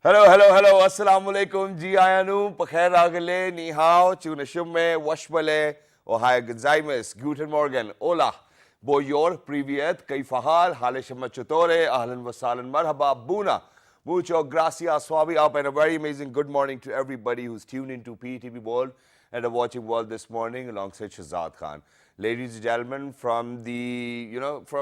Hello, assalamu alaikum, ji ayanu, pakhair agale, ni hao, chunashumme, washmale, ohai gazaimus, guten morgen, hola, boyor, privyet, kaifahal, haleshama chutore, ahlan wasalan, marhaba, buna, mucho gracias, swabi up, and a very amazing good morning to everybody who's tuned into PTV World and are watching World this morning alongside Shahzad Khan. Ladies and gentlemen, from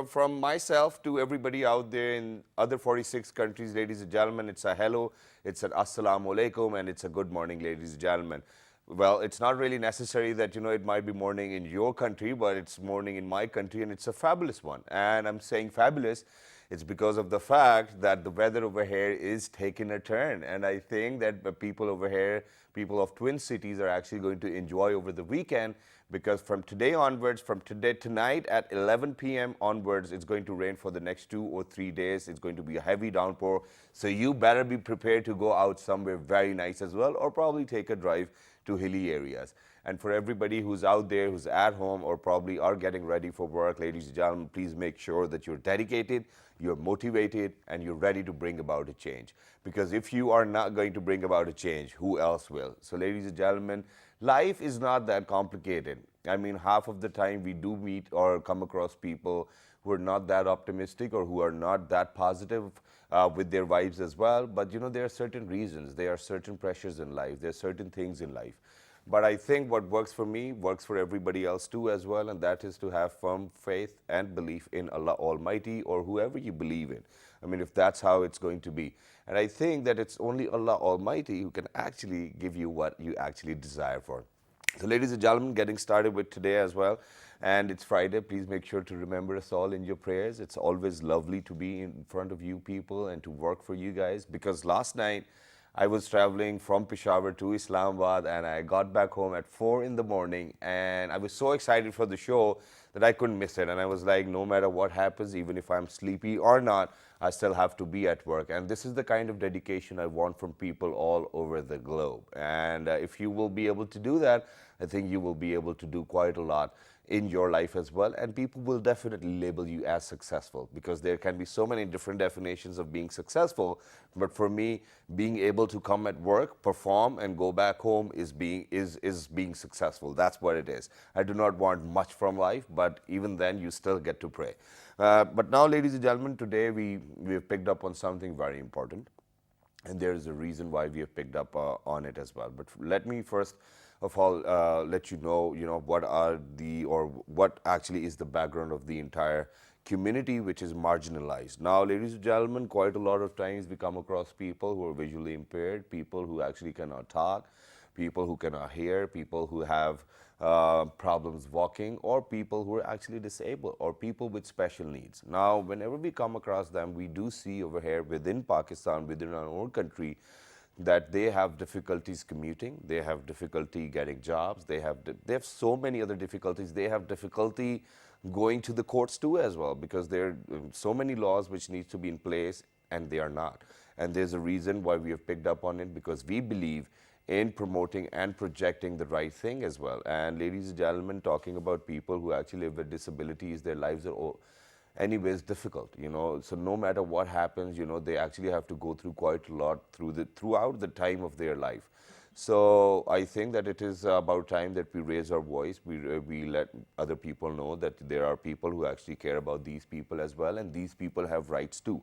from myself to everybody out there in other 46 countries, ladies and gentlemen, it's a hello, it's an assalamu alaikum, and it's a good morning, ladies and gentlemen. Well, it's not really necessary that, it might be morning in your country, but it's morning in my country, and it's a fabulous one. And I'm saying fabulous, it's because of the fact that the weather over here is taking a turn. And I think that the people over here, people of Twin Cities, are actually going to enjoy over the weekend, because from today onwards, from today tonight at 11 p.m. onwards, it's going to rain for the next 2 or 3 days. It's going to be a heavy downpour. So you better be prepared to go out somewhere very nice as well, or probably take a drive to hilly areas. And for everybody who's out there, who's at home, or probably are getting ready for work, ladies and gentlemen, please make sure that you're dedicated, you're motivated, and you're ready to bring about a change. Because if you are not going to bring about a change, who else will? So ladies and gentlemen, life is not that complicated. I mean, half of the time we do meet or come across people who are not that optimistic or who are not that positive with their vibes as well. But there are certain reasons, there are certain pressures in life, there are certain things in life. But I think what works for me works for everybody else too as well, and that is to have firm faith and belief in Allah Almighty, or whoever you believe in. I mean, if that's how it's going to be. And I think that it's only Allah Almighty who can actually give you what you actually desire for. So ladies and gentlemen, getting started with today as well, and it's Friday. Please make sure to remember us all in your prayers. It's always lovely to be in front of you people and to work for you guys, because last night I was traveling from Peshawar to Islamabad, and I got back home at 4 in the morning, and I was so excited for the show that I couldn't miss it. And I was like, no matter what happens, even if I'm sleepy or not, I still have to be at work. And this is the kind of dedication I want from people all over the globe. And if you will be able to do that, I think you will be able to do quite a lot in your life as well, and people will definitely label you as successful, because there can be so many different definitions of being successful. But for me, being able to come at work, perform, and go back home is being successful. That's what it is. I do not want much from life, but even then you still get to pray. But now, ladies and gentlemen, today we have picked up on something very important, and there is a reason why we have picked up on it as well. But let me first of all let you know, what actually is the background of the entire community which is marginalized. Now, ladies and gentlemen, quite a lot of times we come across people who are visually impaired, people who actually cannot talk, people who cannot hear, people who have problems walking, or people who are actually disabled, or people with special needs. Now, whenever we come across them, we do see over here within Pakistan, within our own country, that they have difficulties commuting, they have difficulty getting jobs, they have so many other difficulties. They have difficulty going to the courts too as well, because there are so many laws which need to be in place, and they are not. And there's a reason why we have picked up on it, because we believe in promoting and projecting the right thing as well. And ladies and gentlemen, talking about people who actually live with disabilities, their lives are anyways difficult, so no matter what happens, they actually have to go through quite a lot throughout the time of their life. So I think that it is about time that we raise our voice, we let other people know that there are people who actually care about these people as well, and these people have rights too,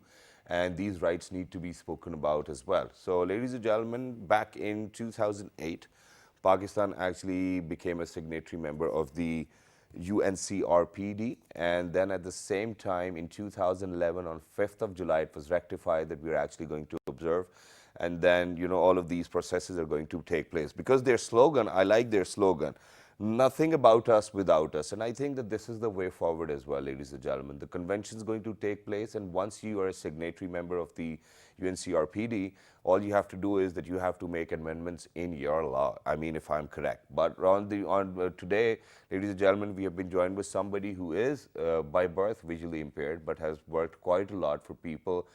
and these rights need to be spoken about as well. So ladies and gentlemen, back in 2008, Pakistan actually became a signatory member of the UNCRPD, and then at the same time in 2011, on 5th of July, it was rectified that we are actually going to observe. And then all of these processes are going to take place, because their slogan, I like their slogan, nothing about us without us. And I think that this is the way forward as well, ladies and gentlemen. The convention is going to take place, and once you are a signatory member of the UNCRPD, all you have to do is that you have to make amendments in your law. I mean, if I'm correct. But today, ladies and gentlemen, we have been joined with somebody who is by birth visually impaired, but has worked quite a lot for people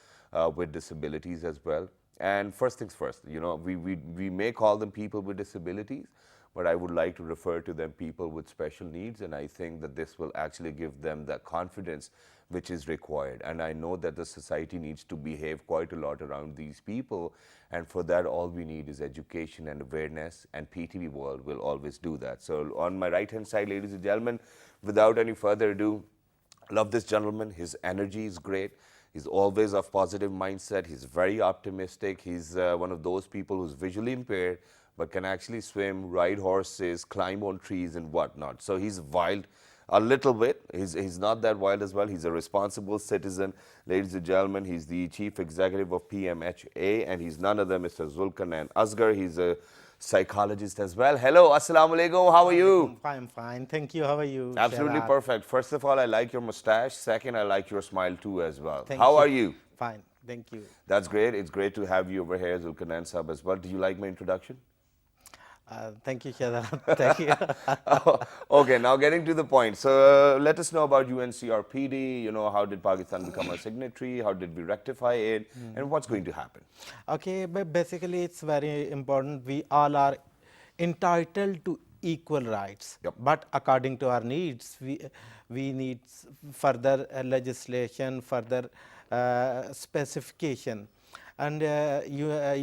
with disabilities as well. And first things first, we may call them people with disabilities, but I would like to refer to them people with special needs, and I think that this will actually give them the confidence which is required. And I know that the society needs to behave quite a lot around these people, and for that all we need is education and awareness, and PTV World will always do that. So on my right hand side, ladies and gentlemen, without any further ado, love this gentleman. His energy is great. He's always of positive mindset. He's very optimistic. He's one of those people who's visually impaired but can actually swim, ride horses, climb on trees and whatnot. So he's wild a little bit. He's not that wild as well. He's a responsible citizen. Ladies and gentlemen, he's the chief executive of PMHA, and he's none other Mr. Zulqarnain Asghar. He's a psychologist as well. Hello, assalamu alaikum. How are you? I'm fine. Thank you. How are you? Absolutely Sharad? perfect. First of all, I like your mustache. Second, I like your smile too as well. Thank How you. are you? Fine. Thank you. That's great. It's great to have you over here, Zulqarnain Sahab, as well. Do you like my introduction? Thank you, Sharad. Thank you. Okay, now getting to the point. So let us know about UNCRPD. You know, how did Pakistan become a signatory? How did we rectify it? And what's going to happen? Okay, but basically it's very important. We all are entitled to equal rights. Yep. But according to our needs, we need further legislation, further specification. And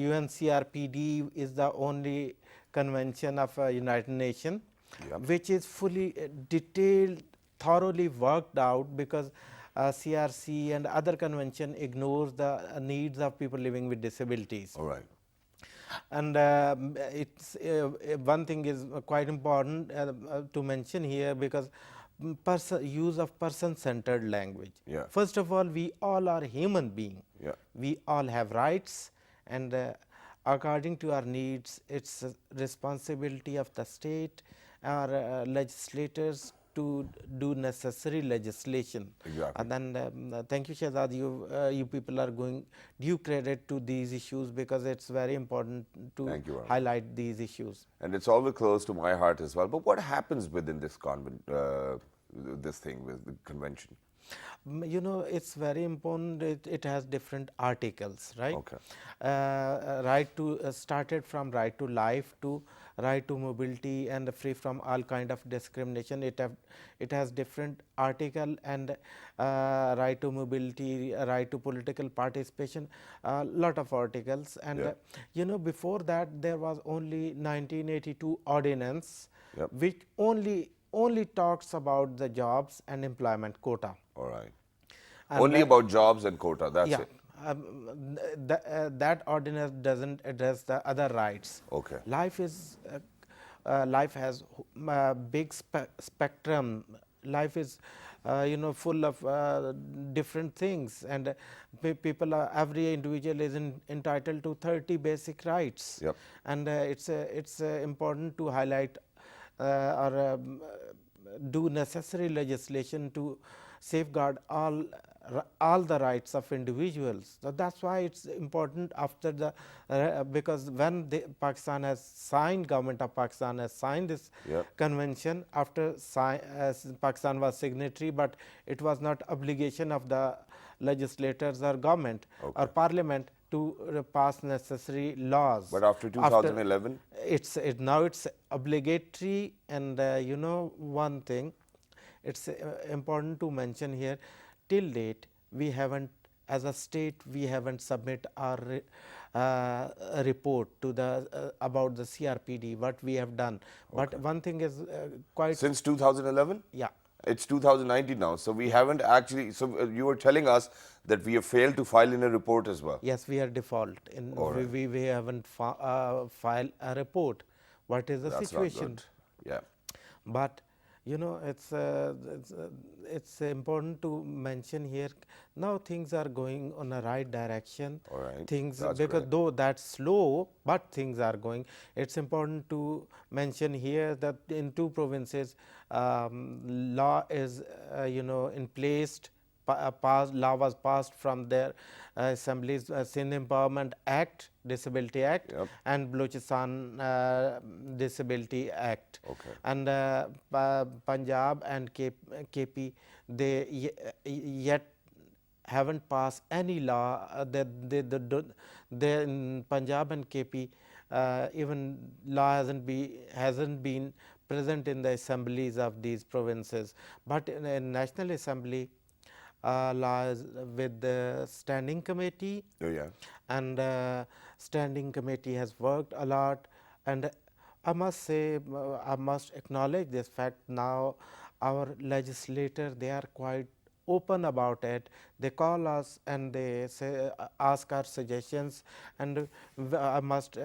UNCRPD is the only convention of United Nations, Yep. which is fully detailed, thoroughly worked out, because CRC and other convention ignores the needs of people living with disabilities. All right. And it's one thing is quite important to mention here, because use of person-centered language. Yeah. First of all, we all are human beings. Yeah. We all have rights, and according to our needs, it's a responsibility of the state or legislators to do necessary legislation. Exactly. And then thank you, Shahzad. You people are going due credit to these issues, because it's very important to Thank you, Iram. highlight these issues. And it's always close to my heart as well. But what happens within this this thing with the convention? You know, it's very important. It has different articles, right? Okay. Right to started from right to life to right to mobility and free from all kind of discrimination. It has different article, and right to mobility, right to political participation, lot of articles. And Yeah. you know, before that there was only 1982 ordinance, Yep. which only talks about the jobs and employment quota. All right. And Only about jobs and quota. That's yeah, it. that ordinance doesn't address the other rights. Okay. Life has big spectrum. Life is you know, full of different things, and people are, every individual is entitled to 30 basic rights. Yep. And it's important to highlight or do necessary legislation to safeguard all the rights of individuals. So that's why it's important after the because when Pakistan has signed, government of Pakistan has signed this Yep. convention, after Pakistan was signatory, but it was not obligation of the legislators or government or parliament to pass necessary laws. But after 2011? Now it's obligatory. And you know, one thing, it's important to mention here, till date we haven't, as a state, we haven't submit our report to the about the CRPD, what we have done. But one thing is quite... Since 2011? Yeah. It's 2019 now, so we haven't actually, so you were telling us that we have failed to file in a report as well. Yes, we are default. We haven't filed a report. What is the That's situation? not good. Yeah. But you know, it's important to mention here, now things are going on a right direction. All right. Things, That's because great. though that's slow, but things are going. It's important to mention here that in 2 provinces law is you know, in place. Law was passed from their assemblies, Sindh Empowerment Act, Disability Act, Yep. and Balochistan Disability Act. Okay. And Punjab and KP, they yet haven't passed any law. They in Punjab and KP, even law hasn't been present in the assemblies of these provinces, but in National Assembly law is with the standing committee, Oh, yeah. and standing committee has worked a lot, and I must say, I must acknowledge this fact. Now our legislators, they are quite open about it. They call us and they say, ask our suggestions, and I must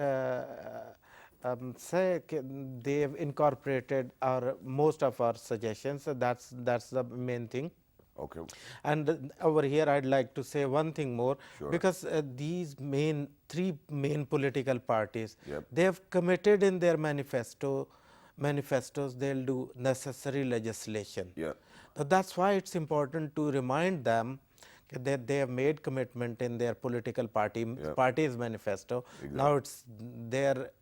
say they have incorporated our most of our suggestions. So that's the main thing. Okay. And over here, I'd like to say one thing more, Sure. because these three main political parties, Yep. they have committed in their manifestos, they'll do necessary legislation. Yeah. So that's why it's important to remind them that they have made commitment in their political party's manifesto. Now it's their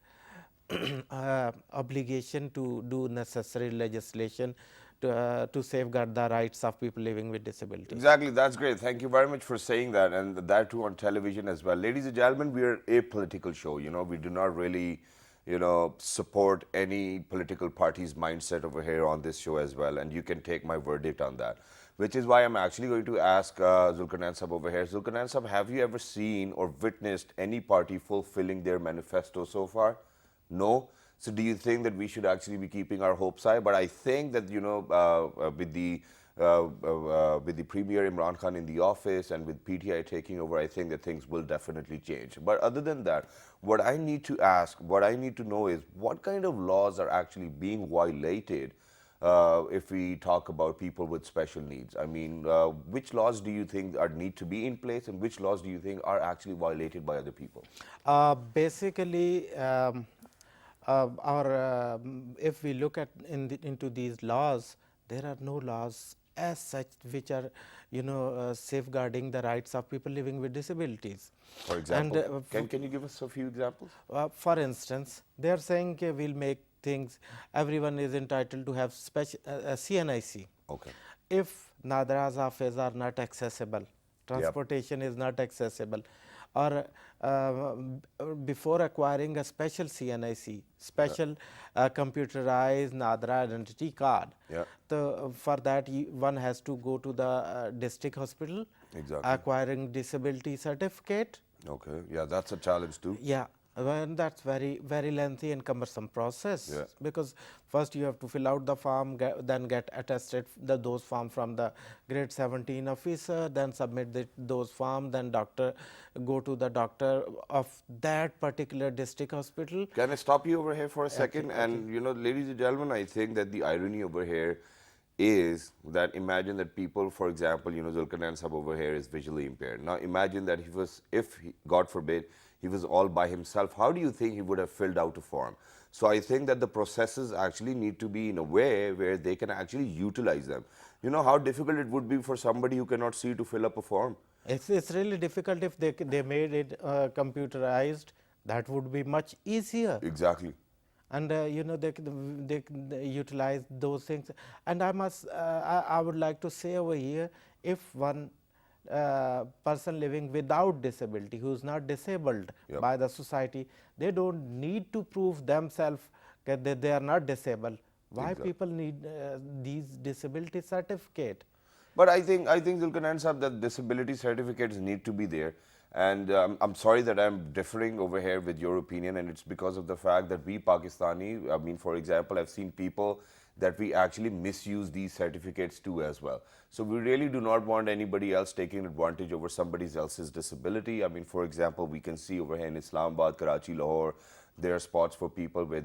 obligation to do necessary legislation to safeguard the rights of people living with disabilities. Exactly, that's great. Thank you very much for saying that, and that too on television as well. Ladies and gentlemen, we are a political show. We do not really, support any political party's mindset over here on this show as well, and you can take my verdict on that. Which is why I'm actually going to ask Zulqarnain Sahab over here. Zulqarnain Sahab, have you ever seen or witnessed any party fulfilling their manifesto so far? No. So do you think that we should actually be keeping our hopes high? But I think that with the Premier Imran Khan in the office and with PTI taking over, I think that things will definitely change. But other than that, what I need to know is what kind of laws are actually being violated if we talk about people with special needs. I mean, which laws do you think need to be in place, and which laws do you think are actually violated by other people? Basically, if we look at into these laws, there are no laws as such which are safeguarding the rights of people living with disabilities. For example, And can you give us a few examples? for instance, they are saying okay, we'll make things, everyone is entitled to have special CNIC. Okay. If Nadras offices are not accessible, transportation is not accessible, or before acquiring a special CNIC, special computerized Nadra identity card, Yeah. for that one has to go to the district hospital, Exactly. acquiring disability certificate. Okay. Yeah, that's a challenge too. Yeah, well, that's very lengthy and cumbersome process. Yeah. Because first you have to fill out the form, then get attested those form from the grade 17 officer, then submit those form, then go to the doctor of that particular district hospital. Can I stop you over here for a second? And ladies and gentlemen, I think that the irony over here is that imagine that people, for example, Zulqarnain Sahab over here is visually impaired. Now imagine that God forbid, he was all by himself. How do you think he would have filled out a form? So I think that the processes actually need to be in a way where they can actually utilize them. You know how difficult it would be for somebody who cannot see to fill up a form? It's really difficult. If they made it computerized, that would be much easier. Exactly. And they utilize those things. And I would like to say over here, if one person living without disability, who is not disabled by the society, they don't need to prove themselves that they are not disabled. Why people need these disability certificate? But I think Zulqarnain Sahab, that disability certificates need to be there. And I'm sorry that I'm differing over here with your opinion, and it's because of the fact that we Pakistani, I mean, for example, I've seen people that we actually misuse these certificates too as well. So we really do not want anybody else taking advantage over somebody else's disability. I mean, for example, we can see over here in Islamabad, Karachi, Lahore, there are spots for people where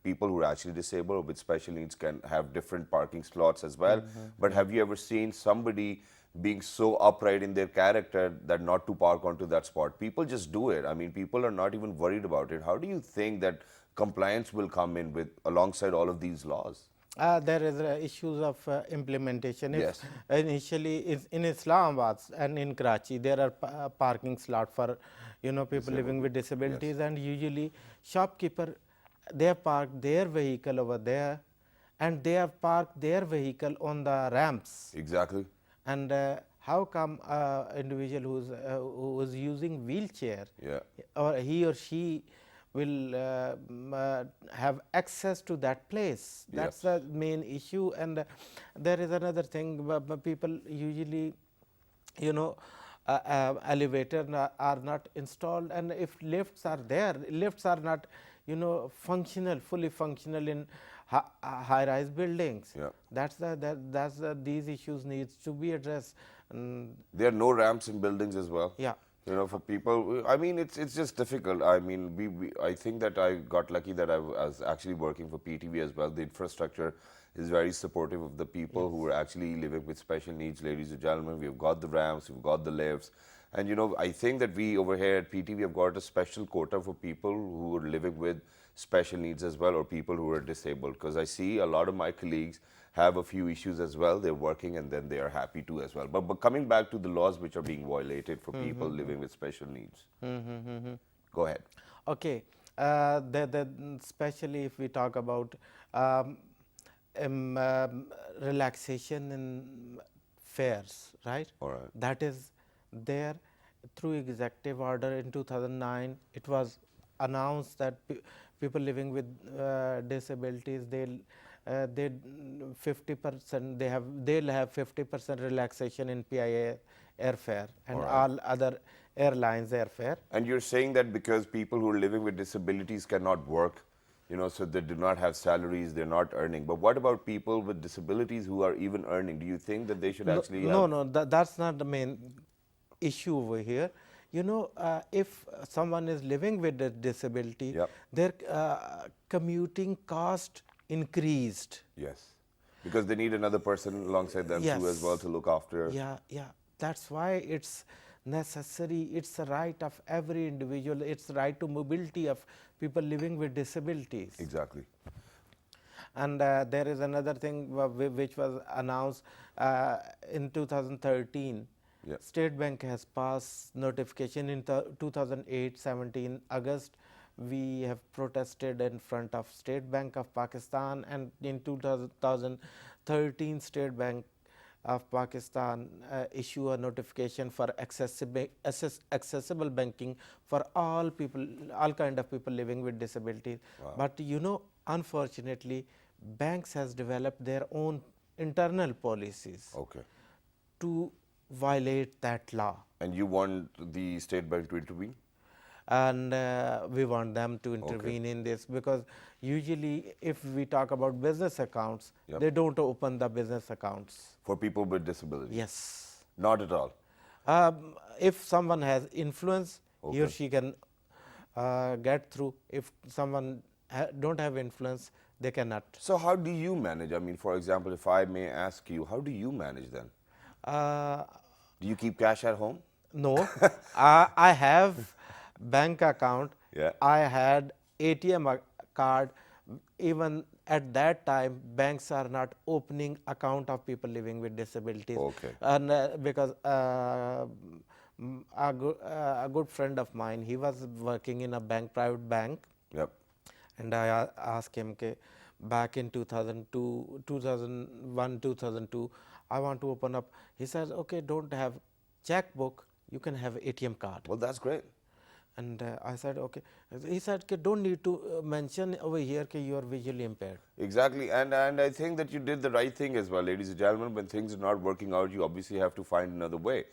people who are actually disabled or with special needs can have different parking slots as well. But have you ever seen somebody being so upright in their character that not to park onto that spot? People just do it. I mean, people are not even worried about it. How do you think that compliance will come in alongside all of these laws? There is issues of implementation. Yes. Initially, in Islamabad and in Karachi, there are parking slot for people living with disabilities, and usually shopkeeper, they have parked their vehicle over there, and they have parked their vehicle on the ramps. Exactly. And how come individual who is using wheelchair, or he or she will have access to that place. That's the main issue. And there is another thing, people usually, you know, elevator are not installed, and if lifts are there, lifts are not, you know, functional, fully functional in high rise buildings. Yeah. That's these issues needs to be addressed. There are no ramps in buildings as well. Yeah. You know, for people, I mean, it's just difficult. I mean, I think that I got lucky that I was actually working for PTV as well. The infrastructure is very supportive of the people who are actually living with special needs, ladies and gentlemen. We've got the ramps, we've got the lifts. And, you know, I think that we over here at PTV have got a special quota for people who are living with special needs as well, or people who are disabled. Because I see a lot of my colleagues have a few issues as well. They're working and then they are happy too as well. But coming back to the laws which are being violated for people living with special needs. Go ahead. Okay. Especially if we talk about relaxation in fares, right? All right. That is there through executive order in 2009. It was announced that people living with disabilities, they'll 50%, they'll have 50% relaxation in PIA airfare and all other airlines airfare. And you're saying that because people who are living with disabilities cannot work, you know, so they do not have salaries, they're not earning. But what about people with disabilities who are even earning? Do you think that they should actually No, that's not the main issue over here. You know, if someone is living with a disability, their commuting cost increased. Yes, because they need another person alongside them too as well to look after. Yeah. That's why it's necessary. It's a right of every individual. It's the right to mobility of people living with disabilities. Exactly. And there is another thing which was announced in 2013. State Bank has passed notification in 2008-17 August. We have protested in front of State Bank of Pakistan, and in 2013 State Bank of Pakistan issue a notification for accessible banking for all people, all kind of people living with disabilities. But you know, unfortunately, banks has developed their own internal policies to violate that law. And you want the State Bank to intervene? And we want them to intervene in this, because usually if we talk about business accounts, they don't open the business accounts. For people with disabilities? Yes. Not at all? If someone has influence, he or she can get through. If someone don't have influence, they cannot. So how do you manage? I mean, for example, if I may ask you, how do you manage then? Do you keep cash at home? No. I have bank account. I had ATM card. Even at that time, banks are not opening account of people living with disabilities. And because a good friend of mine, he was working in a bank, private bank. And I asked him, back in 2002, 2001, 2002, I want to open up. He says, okay, don't have checkbook, you can have ATM card. Well, that's great. And I said, okay. He said, don't need to mention over here that you are visually impaired. Exactly. And I think that you did the right thing as well, ladies and gentlemen. When things are not working out, you obviously have to find another way.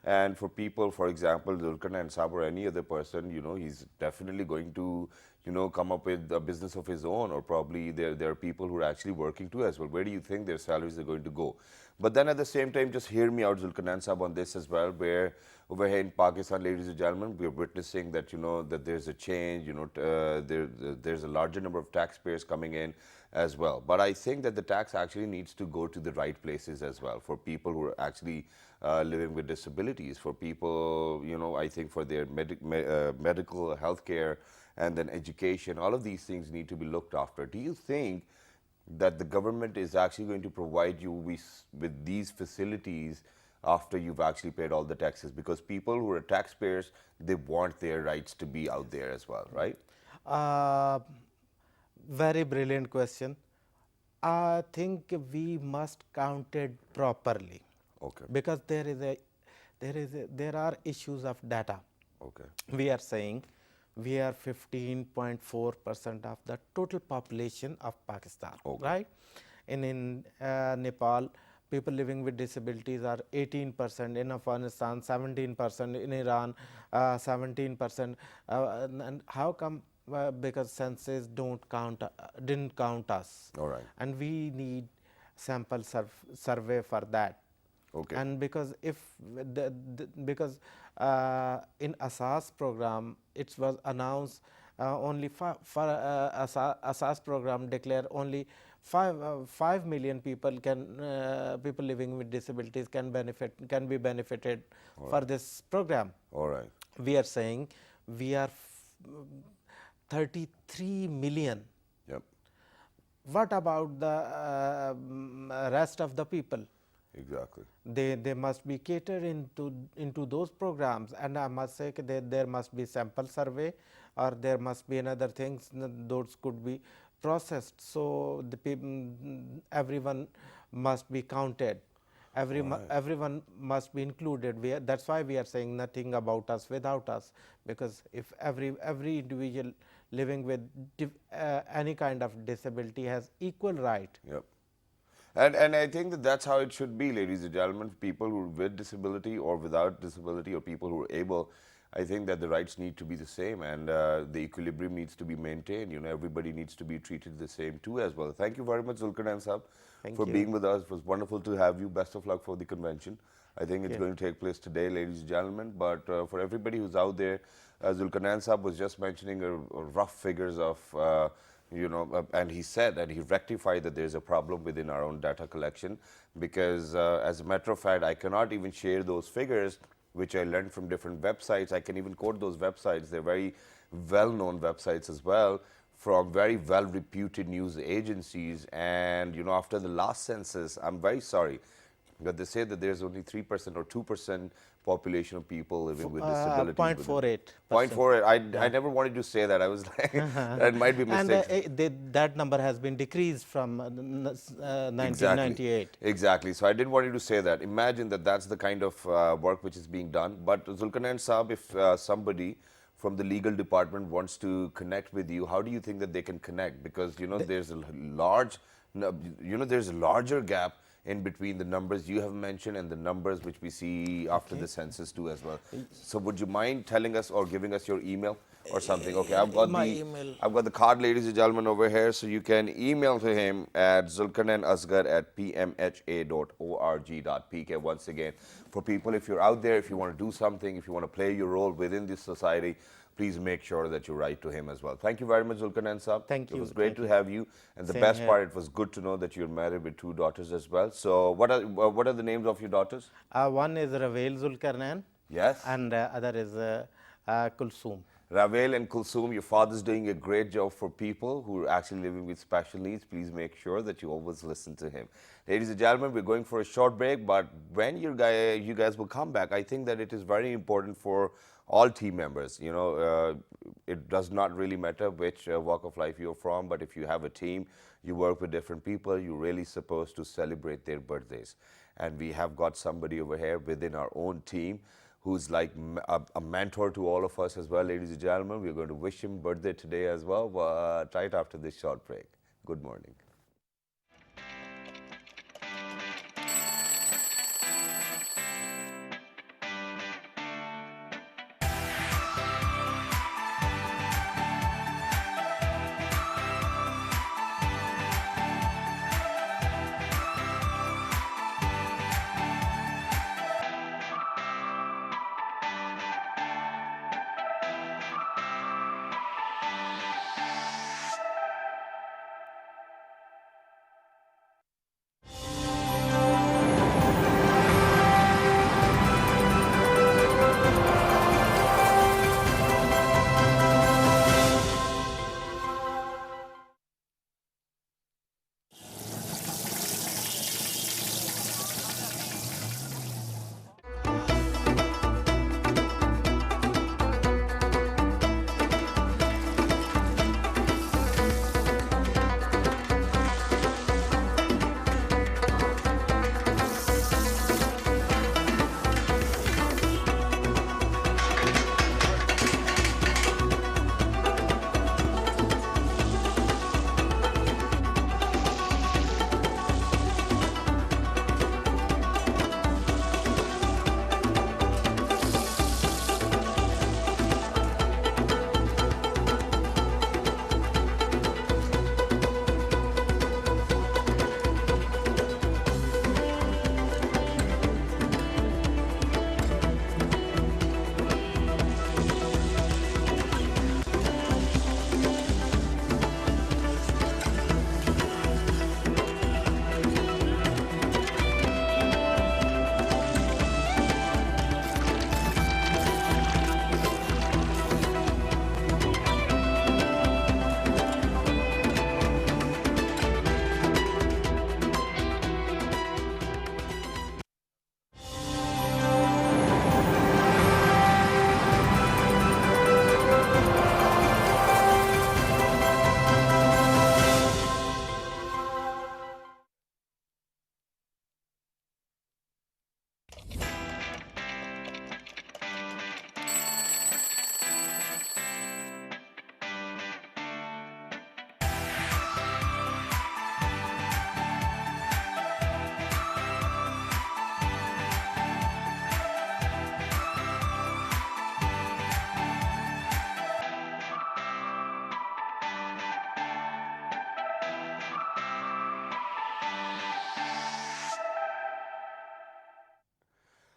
And for people, for example, Zulqarnain Saab or any other person, you know, he's definitely going to, you know, come up with a business of his own, or probably there are people who are actually working too as well. Where do you think their salaries are going to go? But then at the same time, just hear me out, Zulqarnain Saab, on this as well, where over here in Pakistan, ladies and gentlemen, we are witnessing that, you know, that there's a change, you know, there's a larger number of taxpayers coming in as well. But I think that the tax actually needs to go to the right places as well, for people who are actually living with disabilities, for people, you know, I think for their medical health care and then education, all of these things need to be looked after. Do you think that the government is actually going to provide you with these facilities after you've actually paid all the taxes? Because people who are taxpayers, they want their rights to be out there as well, right? Very brilliant question. I think we must count it properly. Because there are issues of data. We are saying we are 15.4% of the total population of Pakistan, Okay. right? In Nepal, people living with disabilities are 18%, in Afghanistan 17%, in Iran 17%. And how come? Because census didn't count us. All right. And we need sample survey for that. Okay. And because if because in ASAS program it was announced only for ASAS program declare only 5 million people people living with disabilities can be benefited for this program. All right. We are saying we are 33 million. Yep. What about the rest of the people? Exactly. They must be catered into those programs, and I must say that there must be sample survey, or there must be another things, those could be processed. So the everyone must be counted. Everyone must be included. That's why we are saying nothing about us without us, because if every individual living with any kind of disability has equal right. Yep. And I think that that's how it should be, ladies and gentlemen. People who are with disability or without disability, or people who are able, I think that the rights need to be the same, and the equilibrium needs to be maintained. You know, everybody needs to be treated the same too as well. Thank you very much, Zulqarnain Sahab, for being with us. It was wonderful to have you. Best of luck for the convention. I think it's going to take place today, ladies and gentlemen. But for everybody who's out there, Zulqarnain Sahab was just mentioning rough figures of and he said, and he rectified that there's a problem within our own data collection, because as a matter of fact, I cannot even share those figures which I learned from different websites. I can even quote those websites. They're very well-known websites as well, from very well-reputed news agencies. And after the last census, I'm very sorry, but they say that there's only 3% or 2% population of people living with disabilities. 0.48. 0.48. I never wanted to say that. I was like, that might be a mistake. And that number has been decreased from 1998. Exactly. So I didn't want you to say that. Imagine that that's the kind of work which is being done. But Zulqarnain Saab, if somebody from the legal department wants to connect with you, how do you think that they can connect? Because there's a large, there's a larger gap in between the numbers you have mentioned and the numbers which we see after the census too as well. So would you mind telling us or giving us your email or something? Okay, I've got email. I've got the card, ladies and gentlemen, over here, so you can email to him at zulkarnainasghar@pmha.org.pk. Once again, for people, if you're out there, if you want to do something, if you want to play your role within this society, please make sure that you write to him as well. Thank you very much, Zulqarnain Saab. Thank you. It was great to have you. And the Same best here. part, it was good to know that you're married with 2 daughters as well. So what are the names of your daughters? One is Ravel Zulqarnain. Yes. And other is Kulsum. Ravel and Kulsum, your father's doing a great job for people who are actually living with special needs. Please make sure that you always listen to him. Ladies and gentlemen, we're going for a short break, but when you guys will come back, I think that it is very important for all team members. It does not really matter which walk of life you're from, but if you have a team, you work with different people, you're really supposed to celebrate their birthdays. And we have got somebody over here within our own team who's like a mentor to all of us as well, ladies and gentlemen. We're going to wish him birthday today as well, but right after this short break. Good morning.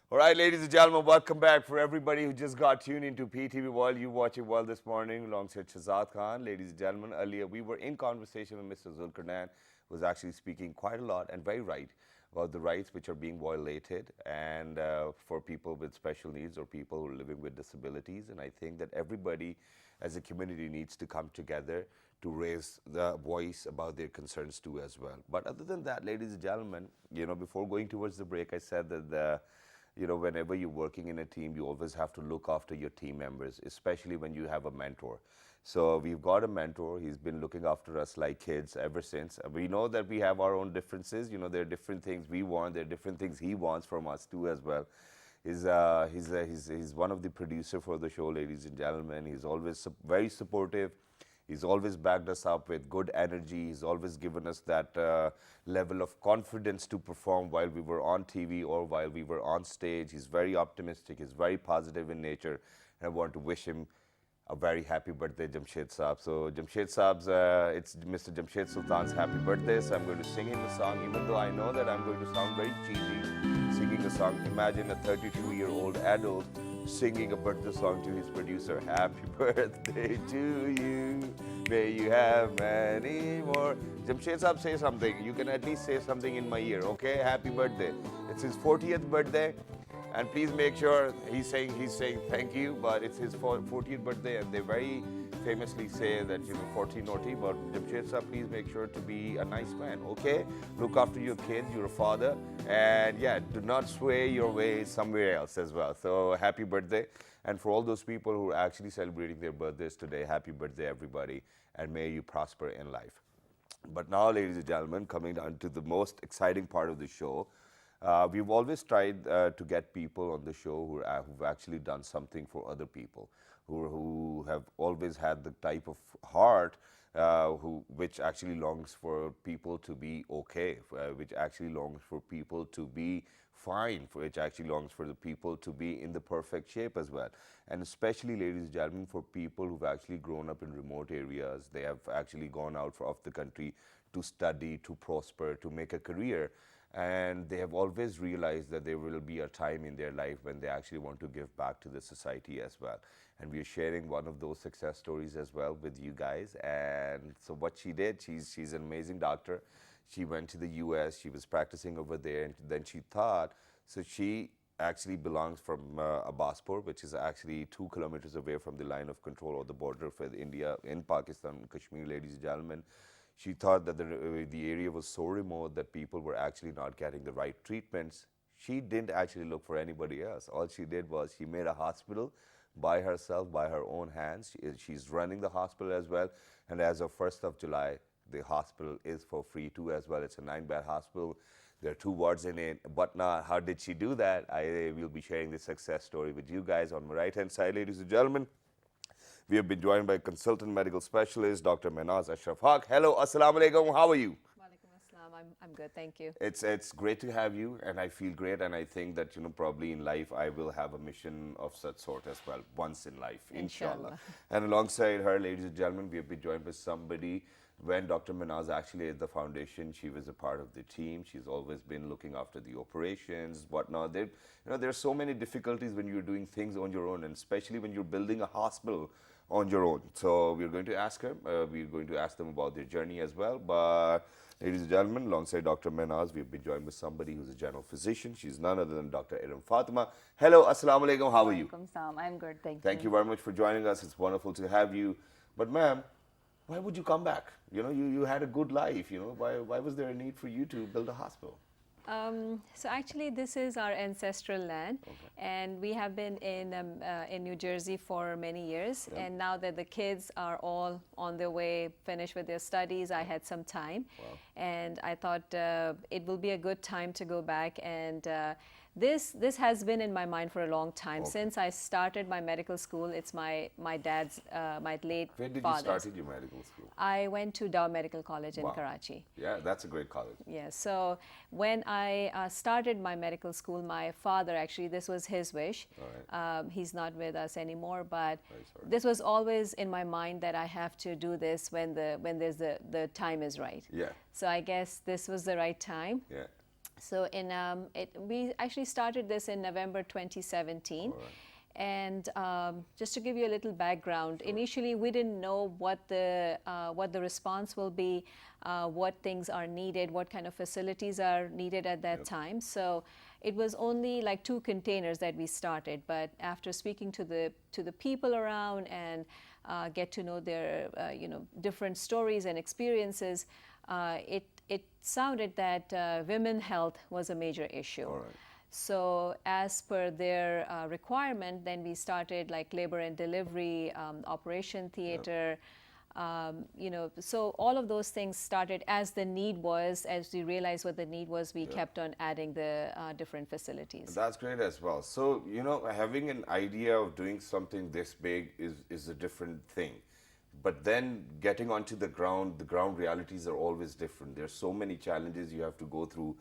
All right, ladies and gentlemen, welcome back. For everybody who just got tuned into PTV World, you watching World this morning alongside Shahzad Khan. Ladies and gentlemen, earlier we were in conversation with Mr. Zulqarnain, who was actually speaking quite a lot and very right about the rights which are being violated and for people with special needs or people who are living with disabilities. And I think that everybody as a community needs to come together to raise the voice about their concerns too as well. But other than that, ladies and gentlemen, before going towards the break, I said that whenever you're working in a team, you always have to look after your team members, especially when you have a mentor. So we've got a mentor. He's been looking after us like kids ever since. We know that we have our own differences. There are different things we want. There are different things he wants from us too as well. He's one of the producer for the show, ladies and gentlemen. He's always very supportive. He's always backed us up with good energy. He's always given us that level of confidence to perform while we were on TV or while we were on stage. He's very optimistic. He's very positive in nature. And I want to wish him a very happy birthday, Jamshaid Saab. So Jamshaid Saab's, it's Mr. Jamshaid Sultan's happy birthday. So I'm going to sing him a song, even though I know that I'm going to sound very cheesy singing a song. Imagine a 32-year-old adult singing a birthday song to his producer. Happy birthday to you. May you have many more. Jamshaid Saab, say something. You can at least say something in my ear, okay? Happy birthday. It's his 40th birthday. And please make sure he's saying thank you, but it's his 40th birthday, and they very famously say that 40 naughty. But Jamshaid Saab, please make sure to be a nice man, okay? Look after your kids, you're a father, and yeah, do not sway your way somewhere else as well. So happy birthday, and for all those people who are actually celebrating their birthdays today, happy birthday, everybody, and may you prosper in life. But now, ladies and gentlemen, coming down to the most exciting part of the show. We've always tried to get people on the show who've actually done something for other people, who have always had the type of heart which actually longs for people to be okay, which actually longs for people to be fine, which actually longs for the people to be in the perfect shape as well. And especially, ladies and gentlemen, for people who've actually grown up in remote areas, they have actually gone out of the country to study, to prosper, to make a career. And they have always realized that there will be a time in their life when they actually want to give back to the society as well. And we are sharing one of those success stories as well with you guys. And so what she did, she's an amazing doctor. She went to the US, she was practicing over there, and then she thought, so she actually belongs from Abbaspur, which is actually 2 kilometers away from the line of control or the border for India in Pakistan, Kashmir, ladies and gentlemen. She thought that the area was so remote that people were actually not getting the right treatments. She didn't actually look for anybody else. All she did was she made a hospital by herself, by her own hands. She's running the hospital as well. And as of 1st of July, the hospital is for free too as well. It's a 9-bed hospital. There are 2 wards in it. But now, how did she do that? I will be sharing this success story with you guys on my right-hand side, ladies and gentlemen. We have been joined by consultant medical specialist, Dr. Mehnaz Ashraf. Hello, assalamu alaikum, how are you? Walaikum assalam. I'm good, thank you. It's great to have you, and I feel great, and I think that, probably in life I will have a mission of such sort as well, once in life, inshallah. And alongside her, ladies and gentlemen, we have been joined by somebody. When Dr. Mehnaz actually at the foundation, she was a part of the team. She's always been looking after the operations, whatnot. There are so many difficulties when you're doing things on your own, and especially when you're building a hospital on your own. So we're going to ask her, we're going to ask them about their journey as well. But ladies and gentlemen, alongside Dr. Mehnaz, we've been joined with somebody who's a general physician. She's none other than Dr. Iram Fatima. Hello, assalamu alaikum, how are you? Walaikum assalam. I'm good, thank you. Thank you very much for joining us. It's wonderful to have you. But ma'am, why would you come back? You had a good life, Why was there a need for you to build a hospital? So actually, this is our ancestral land, and we have been in New Jersey for many years. Yeah. And now that the kids are all on their way, finished with their studies, I had some time, and I thought it will be a good time to go back. And this has been in my mind for a long time. Since I started my medical school. It's my dad's, my late father's. Where did you start your medical school? I went to Dow Medical College in Karachi. Yeah, that's a great college. Yeah, so when I started my medical school, my father, actually, this was his wish. He's not with us anymore, but this was always in my mind that I have to do this when the time is right. Yeah. So I guess this was the right time. Yeah. So we actually started this in November 2017. And just to give you a little background, initially we didn't know what the response will be, what things are needed, what kind of facilities are needed at that time. So it was only like 2 containers that we started. But after speaking to the people around and get to know their different stories and experiences, it sounded that women health was a major issue. So as per their requirement, then we started like labor and delivery, operation theater, so all of those things started as the need was, as we realized what the need was, we kept on adding the different facilities. That's great as well. So, having an idea of doing something this big is a different thing. But then getting onto the ground realities are always different. There's so many challenges you have to go through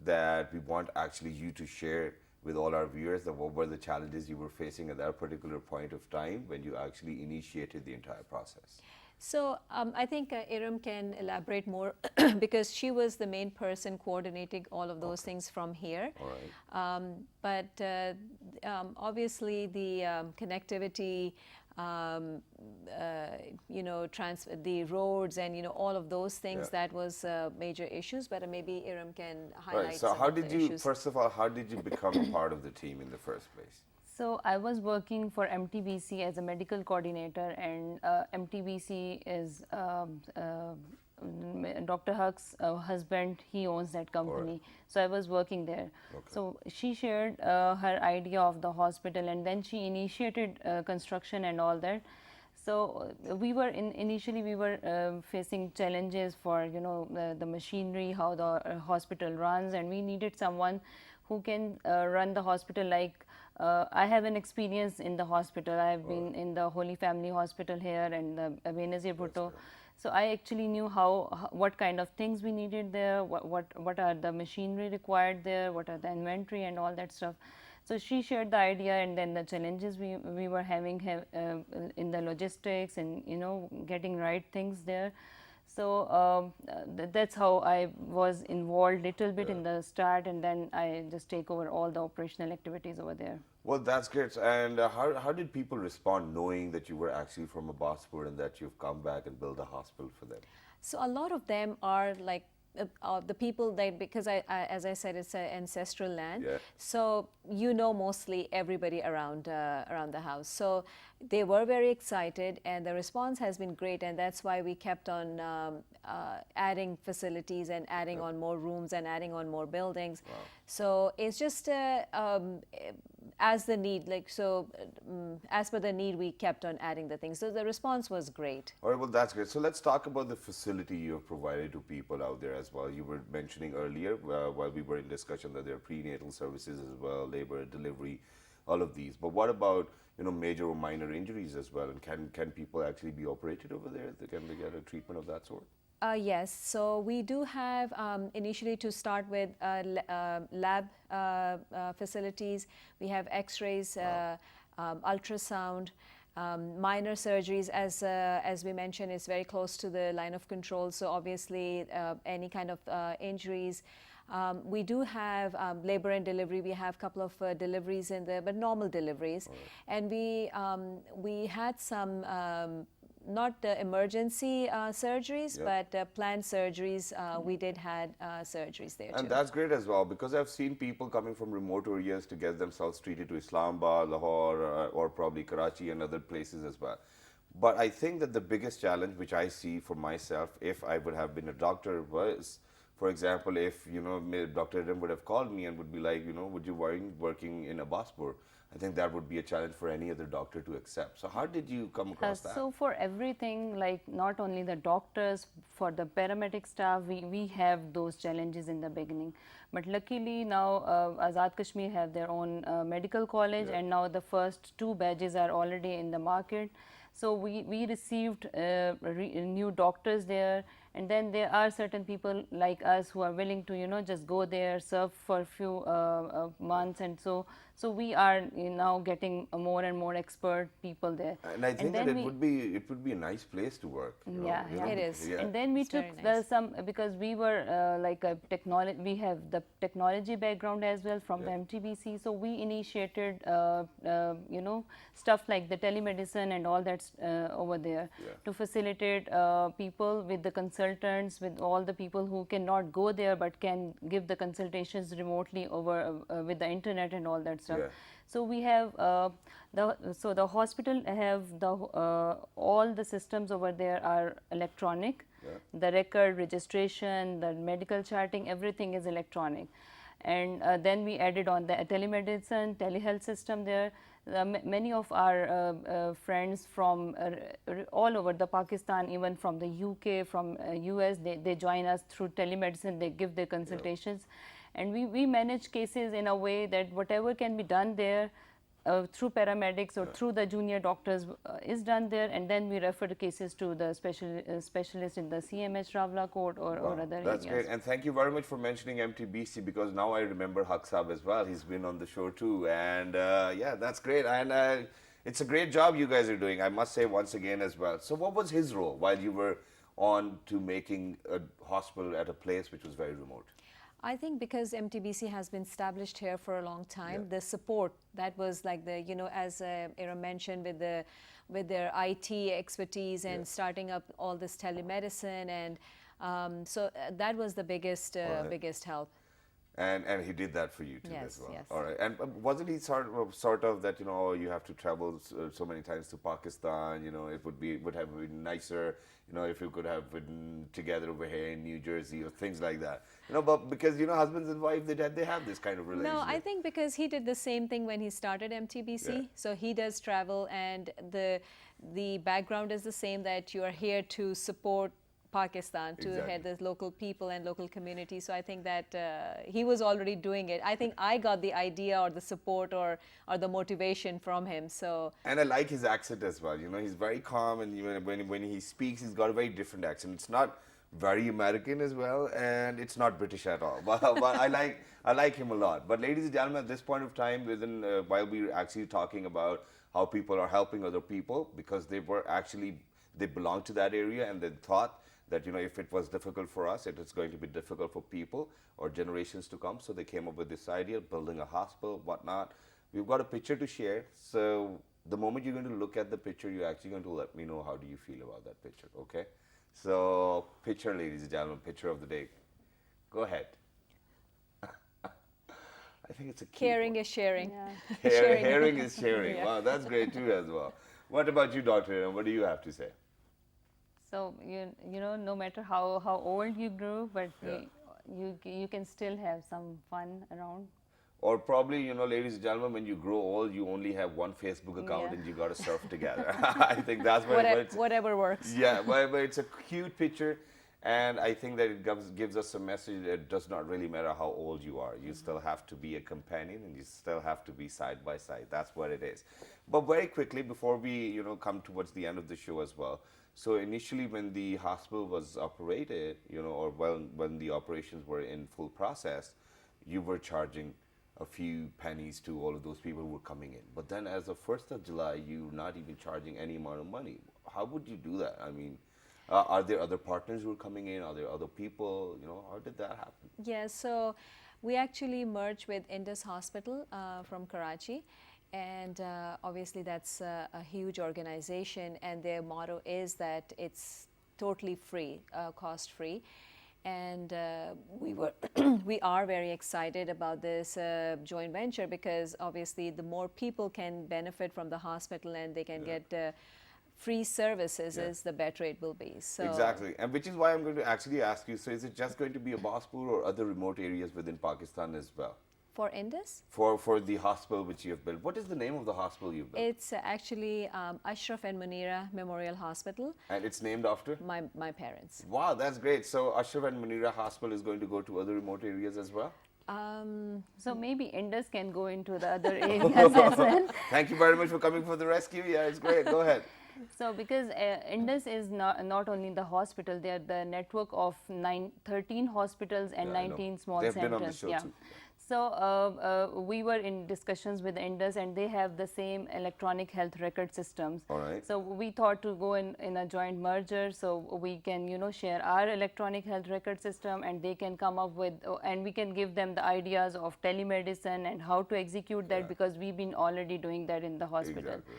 that we want actually you to share with all our viewers, that what were the challenges you were facing at that particular point of time when you actually initiated the entire process. So I think Iram can elaborate more because she was the main person coordinating all of those things from here. But obviously the connectivity, the roads and all of those things, that was major issues. But maybe Iram can highlight. So how did you, issues. first of all, how did you become a part of the team in the first place? So I was working for MTBC as a medical coordinator, and MTBC is Dr. Huck's husband. He owns that company. So I was working there. So she shared her idea of the hospital, and then she initiated construction and all that. So we were initially we were facing challenges for the machinery, how the hospital runs, and we needed someone who can run the hospital. Like I have an experience in the hospital. I have been in the Holy Family Hospital here and the Benazir Bhutto. So I actually knew what kind of things we needed there, what are the machinery required there, what are the inventory and all that stuff. So she shared the idea, and then the challenges we were having in the logistics and getting right things there. So that's how I was involved little bit in the start, and then I just take over all the operational activities over there. Well, that's great. And how did people respond knowing that you were actually from Abbasipur and that you've come back and built a hospital for them? So a lot of them are like the people that, because as I said, it's an ancestral land. So mostly everybody around the house. So they were very excited, and the response has been great, and that's why we kept on adding facilities and adding on more rooms and adding on more buildings. So it's just as the need, as per the need, we kept on adding the things. So the response was great. All right, well, that's great. So let's talk about the facility you have provided to people out there as well. You were mentioning earlier while we were in discussion that there are prenatal services as well, labor, delivery, all of these. But what about major or minor injuries as well? And can people actually be operated over there? Can they get a treatment of that sort? Yes, so we do have initially to start with lab facilities. We have X-rays, ultrasound, minor surgeries. As we mentioned, it's very close to the line of control. So obviously, any kind of injuries. We do have labor and delivery. We have a couple of deliveries in there, but normal deliveries. And we had some not emergency surgeries, but planned surgeries. We did had surgeries there and too. That's great as well, because I've seen people coming from remote areas to get themselves treated to Islamabad, Lahore, or probably Karachi and other places as well. But I think that the biggest challenge which I see for myself, if I would have been a doctor, was, for example, if Dr. Iram would have called me and would be like, would you mind working in Abbasipur? I think that would be a challenge for any other doctor to accept. So how did you come across that? So for everything, like not only the doctors, for the paramedic staff, we have those challenges in the beginning. But luckily now Azad Kashmir have their own medical college, and now the first 2 badges are already in the market. So we received new doctors there, And then there are certain people like us who are willing to, you know, just go there, serve for a few months, and so we are now getting more and more expert people there. And I think that then it would be a nice place to work. Yeah, yeah. It is. Yeah. And then we It's took very nice. because we were like a technology, we have the technology background as well from the MTBC. So we initiated, you know, stuff like the telemedicine and all that's over there to facilitate people with the consultants, with all the people who cannot go there but can give the consultations remotely over with the internet and all that stuff. Yeah. So we have the hospital have all the systems over there are electronic. The record registration, the medical charting, everything is electronic. And then we added on the telemedicine, telehealth system there. Many of our friends from all over the Pakistan, even from the UK, from US, they join us through telemedicine. They give their consultations. And we manage cases in a way that whatever can be done there through paramedics or through the junior doctors is done there, and then we refer the cases to the specialist in the CMH Ravla court or other areas. That's great, and thank you very much for mentioning MTBC, because now I remember Haq Saab as well. He's been on the show too, and yeah, that's great, and it's a great job you guys are doing, I must say once again as well. So what was his role while you were on to making a hospital at a place which was very remote? I think because MTBC has been established here for a long time, the support that was like the, you know, as Iram mentioned, with their IT expertise and starting up all this telemedicine, and so that was the biggest biggest help. And he did that for you too Yes, as well. yes. All right. And wasn't he sort of that, you know, you have to travel so many times to Pakistan, you know, it would have been nicer, you know, if you could have been together over here in New Jersey or things like that. You know, but because, you know, husbands and wives, they have this kind of relationship. No, I think because he did the same thing when he started MTBC. Yeah. So he does travel, and the background is the same, that you are here to support Pakistan, to head the local people and local community. So I think that he was already doing it. I think I got the idea or the support or the motivation from him. So And I like his accent as well. You know, he's very calm, and when he speaks, he's got a very different accent. It's not very American as well, and it's not British at all. But I like him a lot. But ladies and gentlemen, at this point of time, while we're actually talking about how people are helping other people, because they belong to that area, and they thought that, you know, if it was difficult for us, it is going to be difficult for people or generations to come. So they came up with this idea, building a hospital, whatnot. We've got a picture to share. So the moment you're going to look at the picture, you're actually going to let me know how do you feel about that picture, okay? So picture, ladies and gentlemen, picture of the day. Go ahead. I think it's a cute caring one. is sharing. Yeah. Hearing is sharing. Yeah. Wow, that's great too as well. What about you, Dr. Iram? What do you have to say? So you know, no matter how old you grew, but you can still have some fun around. Or probably, you know, ladies and gentlemen, when you grow old, you only have one Facebook account Yeah. and you got to surf together. I think that's what it's, Whatever works. yeah, but it's a cute picture, and I think that it gives us a message that it does not really matter how old you are. You still have to be a companion, and you still have to be side by side. That's what it is. But very quickly, before we, you know, come towards the end of the show as well. So initially, when the hospital was operated, you know, or when the operations were in full process, you were charging a few pennies to all of those people who were coming in. But then as of 1st of July, you're not even charging any amount of money. How would you do that? I mean, are there other partners who are coming in? Are there other people? You know, how did that happen? Yeah, so we actually merged with Indus Hospital from Karachi. And obviously that's a huge organization, and their motto is that it's totally free, cost-free. And we are very excited about this joint venture, because obviously the more people can benefit from the hospital and they can get free services, is the better it will be. So Exactly, and which is why I'm going to actually ask you, so is it just going to be a Bospool or other remote areas within Pakistan as well? for Indus, For the hospital which you have built. What is the name of the hospital you've built? it's actually Ashraf and Munira Memorial Hospital, And it's named after? my parents. Wow, that's great. So Ashraf and Munira Hospital is going to go to other remote areas as well? So maybe Indus can go into the other areas as well. Thank you very much for coming for the rescue. Yeah, it's great. Go ahead. So because Indus is not only the hospital, they are the network of 13 hospitals and Yeah, I know. 19 small They've centers. been on the show too. So we were in discussions with Indus, and they have the same electronic health record systems. All right. So we thought to go in a joint merger, so we can, you know, share our electronic health record system, and they can come up with, and we can give them the ideas of telemedicine and how to execute that, because we've been already doing that in the hospital. Exactly.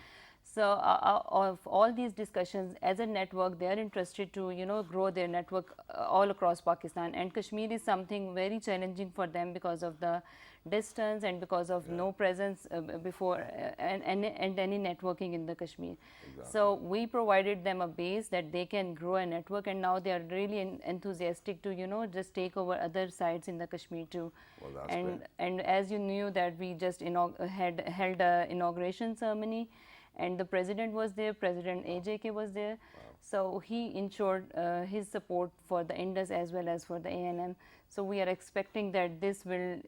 So of all these discussions, as a network, they are interested to, you know, grow their network all across Pakistan. And Kashmir is something very challenging for them because of the distance and because of no presence before and any networking in the Kashmir. So we provided them a base that they can grow a network, and now they are really enthusiastic to, you know, just take over other sites in the Kashmir too. Well, that's great. And as you knew that we just held a inauguration ceremony, and the president was there, President AJK was there. So he ensured his support for the Indus as well as for the ANM. So we are expecting that this will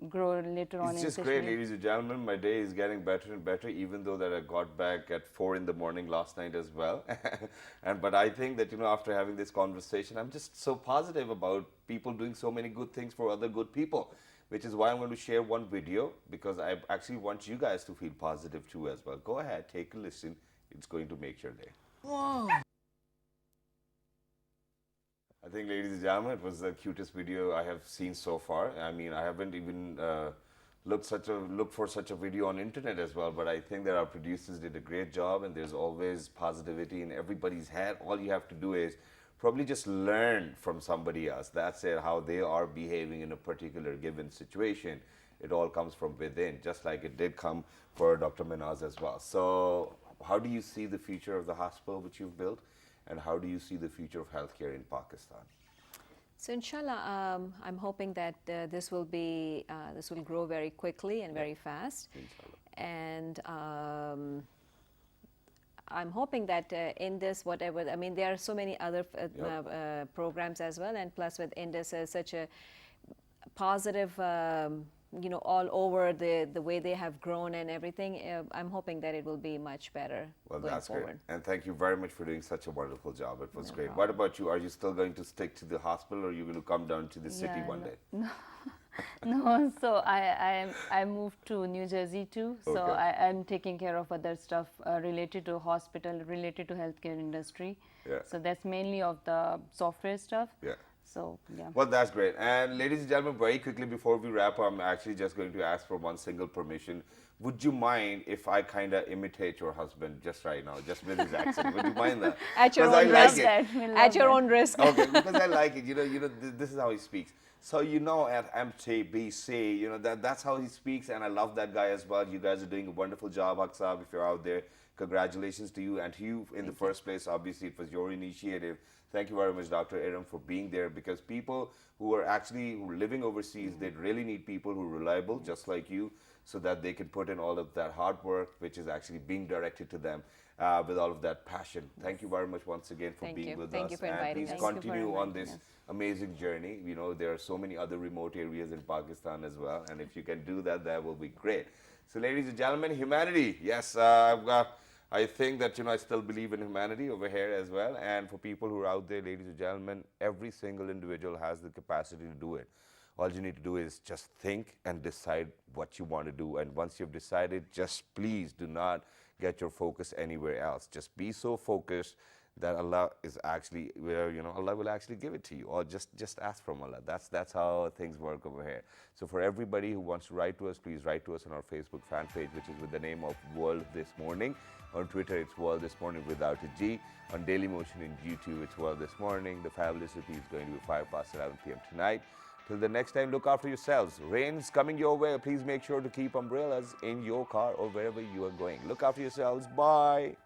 grow later on It's in just Kashmir. great, ladies and gentlemen. My day is getting better and better, even though that I got back at 4 in the morning last night as well. But I think that, you know, after having this conversation, I'm just so positive about people doing so many good things for other good people, which is why I'm going to share one video, because I actually want you guys to feel positive too as well. Go ahead, take a listen. It's going to make your day. Whoa. I think, ladies and gentlemen, it was the cutest video I have seen so far. I mean, I haven't even looked for such a video on internet as well, but I think that our producers did a great job, and there's always positivity in everybody's head. All you have to do is probably just learn from somebody else. That's it, how they are behaving in a particular given situation. It all comes from within, just like it did come for Dr. Mehnaz as well. So how do you see the future of the hospital which you've built, and how do you see the future of healthcare in Pakistan? So inshallah, I'm hoping that this will grow very quickly and very fast. Inshallah. And I'm hoping that in this, whatever, I mean, there are so many other programs as well, and plus with Indus such a positive, you know, all over the way they have grown and everything. I'm hoping that it will be much better Well, going that's forward. great. And thank you very much for doing such a wonderful job. It was No great. problem. What about you? Are you still going to stick to the hospital, or are you going to come down to the city Yeah, one no- day? No, so I moved to New Jersey too. So Okay. I'm taking care of other stuff related to hospital, related to healthcare industry. Yeah. So that's mainly of the software stuff. Yeah. So yeah. Well, that's great. And ladies and gentlemen, very quickly before we wrap up, I'm actually just going to ask for one single permission. Would you mind if I kind of imitate your husband just right now, just with his accent? Would you mind that? At your 'Cause I own like risk. it. That, we'll love At your that. own risk. Okay, because I like it. You know, this is how he speaks. So you know, at MTBC, you know that's how he speaks, and I love that guy as well. You guys are doing a wonderful job, Aqsab. If you're out there, congratulations to you, and to you in the first place. Obviously, it was your initiative. Thank you very much, Dr. Iram, for being there, because people who are actually living overseas, they really need people who are reliable, just like you, so that they can put in all of that hard work, which is actually being directed to them with all of that passion. Thank you very much once again for Thank being you. with Thank us. you for And inviting please us. Thank you for continue on inviting this us. amazing journey. You know, there are so many other remote areas in Pakistan as well, and if you can do that, that will be great. So, ladies and gentlemen, humanity. Yes, I think that, you know, I still believe in humanity over here as well. And for people who are out there, ladies and gentlemen, every single individual has the capacity to do it. All you need to do is just think and decide what you want to do. And once you've decided, just please do not get your focus anywhere else. Just be so focused that Allah is actually where, you know, Allah will actually give it to you, or just ask from Allah. That's how things work over here. So for everybody who wants to write to us, please write to us on our Facebook fan page, which is with the name of World This Morning. On Twitter, it's World This Morning without a G. On Daily Motion in YouTube, it's World This Morning. The fabulous repeat is going to be 11 p.m. tonight. Till the next time, look after yourselves. Rain's coming your way. Please make sure to keep umbrellas in your car or wherever you are going. Look after yourselves. Bye.